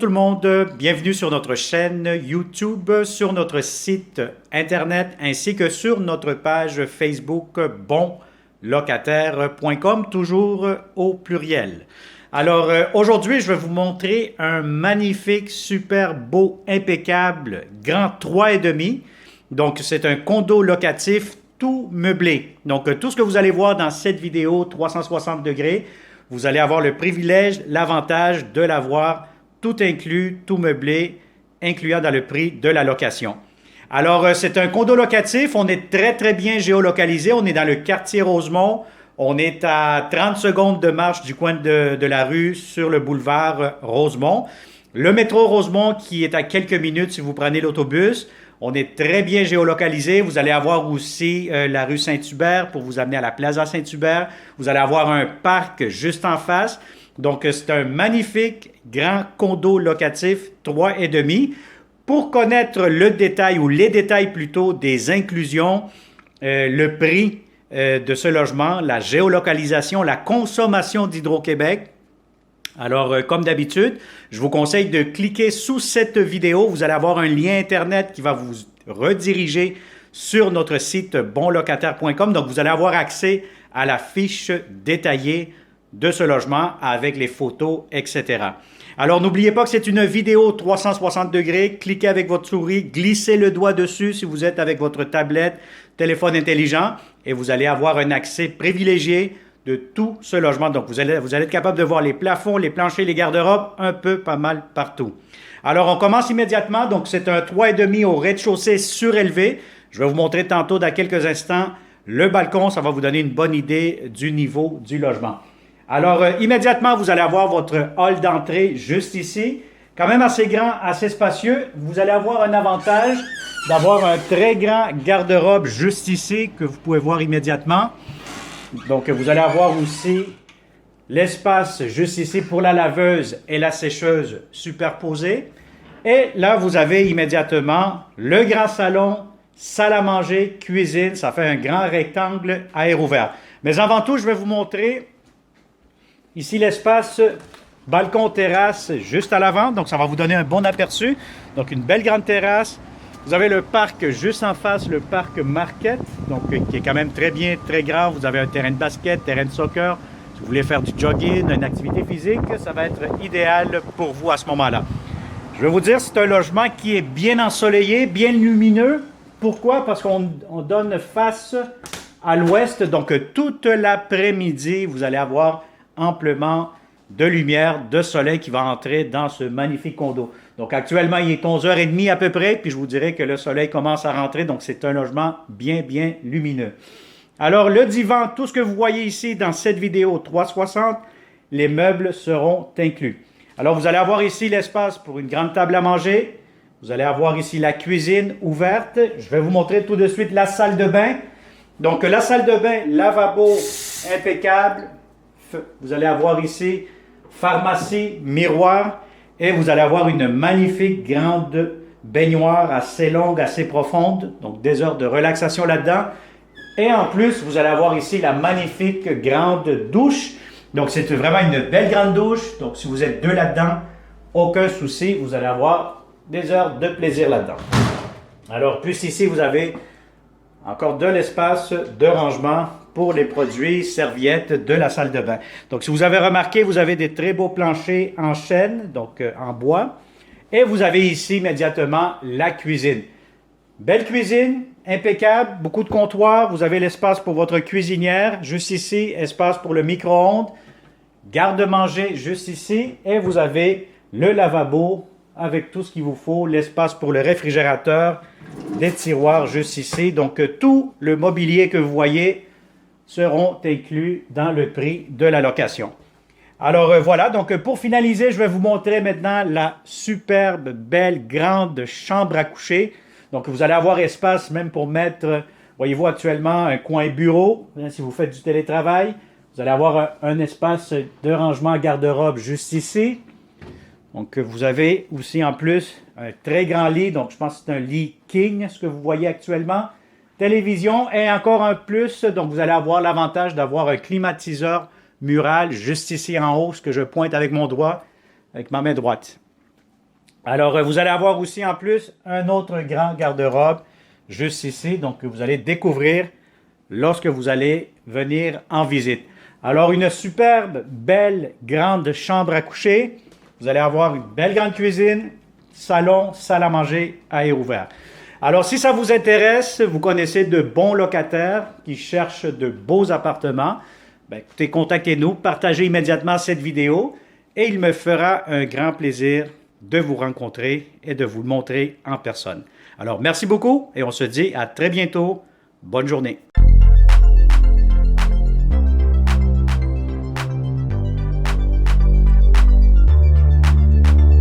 tout le monde, bienvenue sur notre chaîne YouTube, sur notre site internet ainsi que sur notre page Facebook bonlocataire.com, toujours au pluriel. Alors aujourd'hui, je vais vous montrer un magnifique, super beau, impeccable, grand 3,5. Donc c'est un condo locatif tout meublé. Donc tout ce que vous allez voir dans cette vidéo 360 degrés, vous allez avoir le privilège, l'avantage de l'avoir tout inclus, tout meublé, incluant dans le prix de la location. Alors, c'est un condo locatif. On est très bien géolocalisé. On est dans le quartier Rosemont. On est à 30 secondes de marche du coin de la rue sur le boulevard Rosemont. Le métro Rosemont qui est à quelques minutes si vous prenez l'autobus. On est très bien géolocalisé. Vous allez avoir aussi la rue Saint-Hubert pour vous amener à la Plaza Saint-Hubert. Vous allez avoir un parc juste en face. Donc, c'est un magnifique grand condo locatif 3,5. Pour connaître le détail ou les détails plutôt des inclusions, le prix de ce logement, la géolocalisation, la consommation d'Hydro-Québec. Alors, comme d'habitude, je vous conseille de cliquer sous cette vidéo. Vous allez avoir un lien Internet qui va vous rediriger sur notre site bonlocataire.com. Donc, vous allez avoir accès à la fiche détaillée de ce logement avec les photos, etc. Alors, n'oubliez pas que c'est une vidéo 360 degrés. Cliquez avec votre souris, glissez le doigt dessus si vous êtes avec votre tablette, téléphone intelligent et vous allez avoir un accès privilégié de tout ce logement. Donc, vous allez être capable de voir les plafonds, les planchers, les garde-robes, un peu pas mal partout. Alors, on commence immédiatement. Donc, c'est un 3,5 au rez-de-chaussée surélevé. Je vais vous montrer tantôt, dans quelques instants, le balcon. Ça va vous donner une bonne idée du niveau du logement. Alors, immédiatement, vous allez avoir votre hall d'entrée juste ici. Quand même assez grand, assez spacieux. Vous allez avoir un avantage d'avoir un très grand garde-robe juste ici que vous pouvez voir immédiatement. Donc, vous allez avoir aussi l'espace juste ici pour la laveuse et la sécheuse superposée. Et là, vous avez immédiatement le grand salon, salle à manger, cuisine. Ça fait un grand rectangle à air ouvert. Mais avant tout, je vais vous montrer ici l'espace balcon-terrasse juste à l'avant. Donc, ça va vous donner un bon aperçu. Donc, une belle grande terrasse. Vous avez le parc juste en face, le parc Marquette, donc qui est quand même très bien, très grand. Vous avez un terrain de basket, terrain de soccer. Si vous voulez faire du jogging, une activité physique, ça va être idéal pour vous à ce moment-là. Je vais vous dire, c'est un logement qui est bien ensoleillé, bien lumineux. Pourquoi? Parce qu'on donne face à l'ouest. Donc, toute l'après-midi, vous allez avoir amplement de lumière, de soleil qui va entrer dans ce magnifique condo. Donc actuellement, il est 11h30 à peu près, puis je vous dirais que le soleil commence à rentrer, donc c'est un logement bien lumineux. Alors le divan, tout ce que vous voyez ici dans cette vidéo 360, les meubles seront inclus. Alors vous allez avoir ici l'espace pour une grande table à manger. Vous allez avoir ici la cuisine ouverte. Je vais vous montrer tout de suite la salle de bain. Donc la salle de bain, lavabo impeccable. Vous allez avoir ici pharmacie, miroir et vous allez avoir une magnifique grande baignoire assez longue, assez profonde. Donc des heures de relaxation là-dedans. Et en plus, vous allez avoir ici la magnifique grande douche. Donc c'est vraiment une belle grande douche. Donc si vous êtes deux là-dedans, aucun souci, vous allez avoir des heures de plaisir là-dedans. Alors plus ici, vous avez encore de l'espace de rangement pour les produits, serviettes de la salle de bain. Donc, si vous avez remarqué, vous avez des très beaux planchers en chêne, donc en bois. Et vous avez ici immédiatement la cuisine. Belle cuisine, impeccable, beaucoup de comptoirs. Vous avez l'espace pour votre cuisinière, juste ici, espace pour le micro-ondes, garde-manger juste ici. Et vous avez le lavabo avec tout ce qu'il vous faut, l'espace pour le réfrigérateur, des tiroirs juste ici. Donc, tout le mobilier que vous voyez seront inclus dans le prix de la location. Alors voilà, donc pour finaliser, je vais vous montrer maintenant la superbe, belle, grande chambre à coucher. Donc vous allez avoir espace même pour mettre, voyez-vous actuellement, un coin bureau, si vous faites du télétravail. Vous allez avoir un espace de rangement garde-robe juste ici. Donc vous avez aussi en plus un très grand lit, donc je pense que c'est un lit king, ce que vous voyez actuellement. Télévision et encore un plus, donc vous allez avoir l'avantage d'avoir un climatiseur mural juste ici en haut, ce que je pointe avec mon doigt, avec ma main droite. Alors, vous allez avoir aussi en plus un autre grand garde-robe juste ici, donc que vous allez découvrir lorsque vous allez venir en visite. Alors, une superbe, belle, grande chambre à coucher. Vous allez avoir une belle grande cuisine, salon, salle à manger à air ouvert. Alors, si ça vous intéresse, vous connaissez de bons locataires qui cherchent de beaux appartements, ben, écoutez, contactez-nous, partagez immédiatement cette vidéo et il me fera un grand plaisir de vous rencontrer et de vous le montrer en personne. Alors, merci beaucoup et on se dit à très bientôt. Bonne journée.